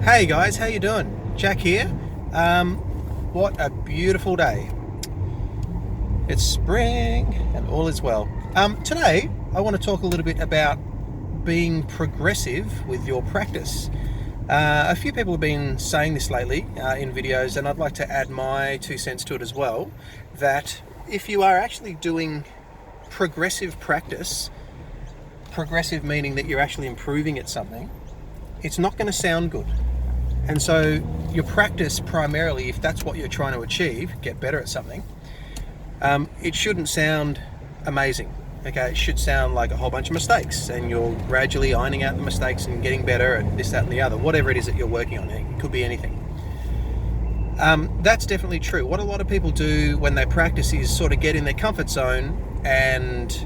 Hey guys, how you doing? Jack here. What a beautiful day. It's spring and all is well. Today I want to talk a little bit about being progressive with your practice. A few people have been saying this lately in videos, and I'd like to add my 2 cents to it as well, that if you are actually doing progressive practice, progressive meaning that you're actually improving at something, it's not going to sound good. And so your practice primarily, if that's what you're trying to achieve, get better at something, it shouldn't sound amazing. Okay, it should sound like a whole bunch of mistakes, and you're gradually ironing out the mistakes and getting better at this, that, and the other, whatever it is that you're working on. It could be anything. That's definitely true. What a lot of people do when they practice is sort of get in their comfort zone and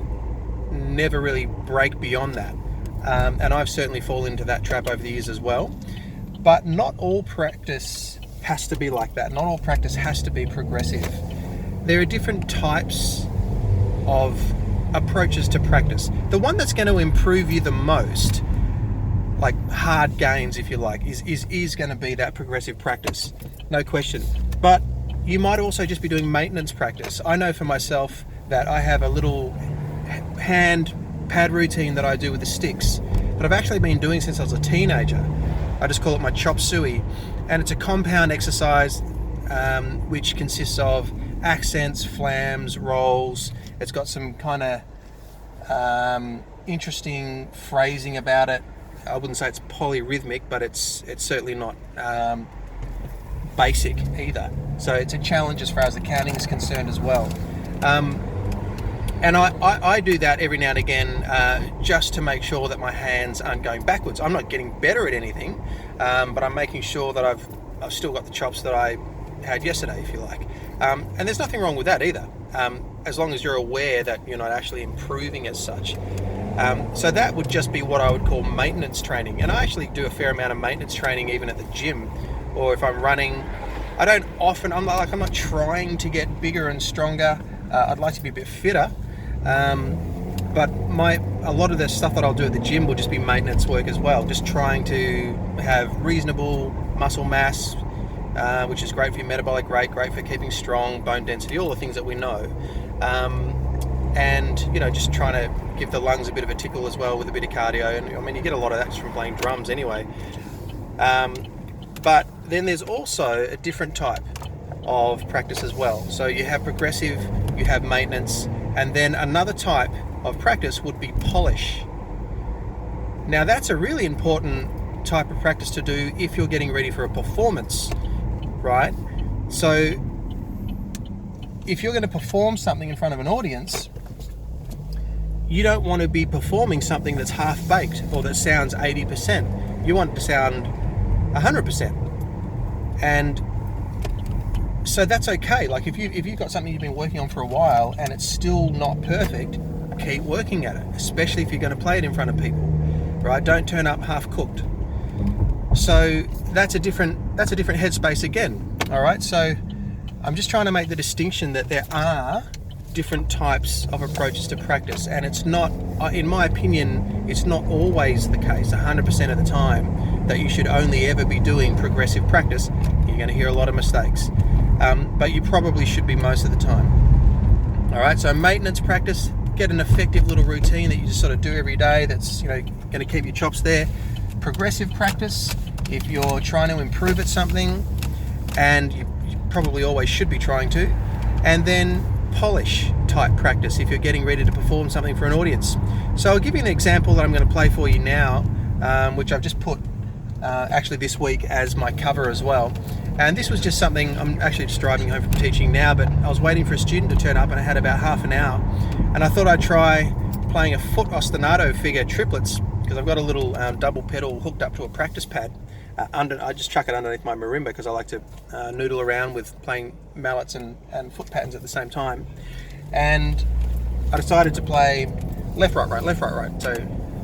never really break beyond that. And I've certainly fallen into that trap over the years as well. But not all practice has to be like that. Not all practice has to be progressive. There are different types of approaches to practice. The one that's going to improve you the most, like hard gains if you like, is going to be that progressive practice, no question. But you might also just be doing maintenance practice. I know for myself that I have a little hand pad routine that I do with the sticks that I've actually been doing since I was a teenager. I just call it my chop suey, and it's a compound exercise which consists of accents, flams, rolls. It's got some kind of interesting phrasing about it. I wouldn't say it's polyrhythmic, but it's certainly not basic either. So it's a challenge as far as the counting is concerned as well. And I do that every now and again just to make sure that my hands aren't going backwards. I'm not getting better at anything, but I'm making sure that I've still got the chops that I had yesterday, if you like. And there's nothing wrong with that either, as long as you're aware that you're not actually improving as such. So that would just be what I would call maintenance training. And I actually do a fair amount of maintenance training even at the gym, or if I'm running. I don't often, I'm not trying to get bigger and stronger. I'd like to be a bit fitter. But a lot of the stuff that I'll do at the gym will just be maintenance work as well, just trying to have reasonable muscle mass, which is great for your metabolic rate, great for keeping strong, bone density, all the things that we know. And just trying to give the lungs a bit of a tickle as well with a bit of cardio. And I mean, you get a lot of that just from playing drums anyway. But then there's also a different type of practice as well. So you have progressive, you have maintenance, and then another type of practice would be polish. Now that's a really important type of practice to do if you're getting ready for a performance, right? So if you're going to perform something in front of an audience, you don't want to be performing something that's half-baked or that sounds 80%. You want it to sound 100%. And so that's okay. Like if you've got something you've been working on for a while and it's still not perfect, keep working at it, especially if you're going to play it in front of people, right? Don't turn up half cooked. So that's a different headspace again. All right. So I'm just trying to make the distinction that there are different types of approaches to practice, and it's not, in my opinion, it's not always the case 100% of the time that you should only ever be doing progressive practice. You're going to hear a lot of mistakes. But you probably should be most of the time. All right, so maintenance practice, get an effective little routine that you just sort of do every day that's going to keep your chops there. Progressive practice, if you're trying to improve at something, and you probably always should be trying to. And then polish type practice if you're getting ready to perform something for an audience. So I'll give you an example that I'm going to play for you now, which I've just put actually this week as my cover as well. And this was just something, I'm actually just driving home from teaching now, but I was waiting for a student to turn up and I had about half an hour. And I thought I'd try playing a foot ostinato figure triplets, because I've got a little double pedal hooked up to a practice pad. I just chuck it underneath my marimba because I like to noodle around with playing mallets and foot patterns at the same time. And I decided to play left, right, right, left, right, right. So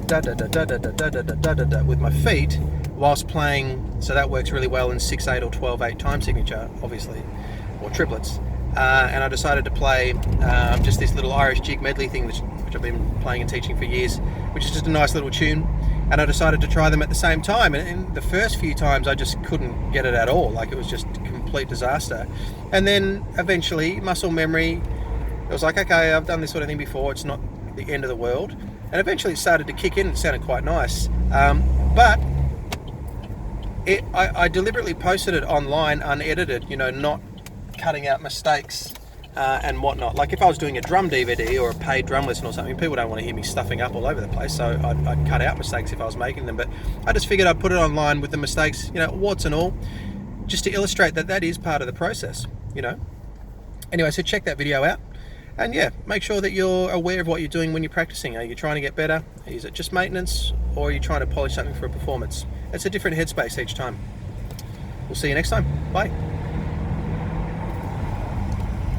da da da da da da da da da da da with my feet whilst playing. So that works really well in 6/8 or 12/8 time signature, obviously, or triplets. And I decided to play just this little Irish jig medley thing, which I've been playing and teaching for years, which is just a nice little tune. and I decided to try them at the same time. And the first few times I just couldn't get it at all. Like, it was just a complete disaster. And then eventually, muscle memory, it was like, okay, I've done this sort of thing before, it's not the end of the world. And eventually it started to kick in. It sounded quite nice. But I deliberately posted it online unedited, you know, not cutting out mistakes and whatnot. Like, if I was doing a drum DVD or a paid drum lesson or something, people don't want to hear me stuffing up all over the place, so I'd cut out mistakes if I was making them. But I just figured I'd put it online with the mistakes, you know, warts and all, just to illustrate that that is part of the process, you know. Anyway, so check that video out. And yeah, make sure that you're aware of what you're doing when you're practicing. Are you trying to get better? Is it just maintenance? Or are you trying to polish something for a performance? It's a different headspace each time. We'll see you next time. Bye.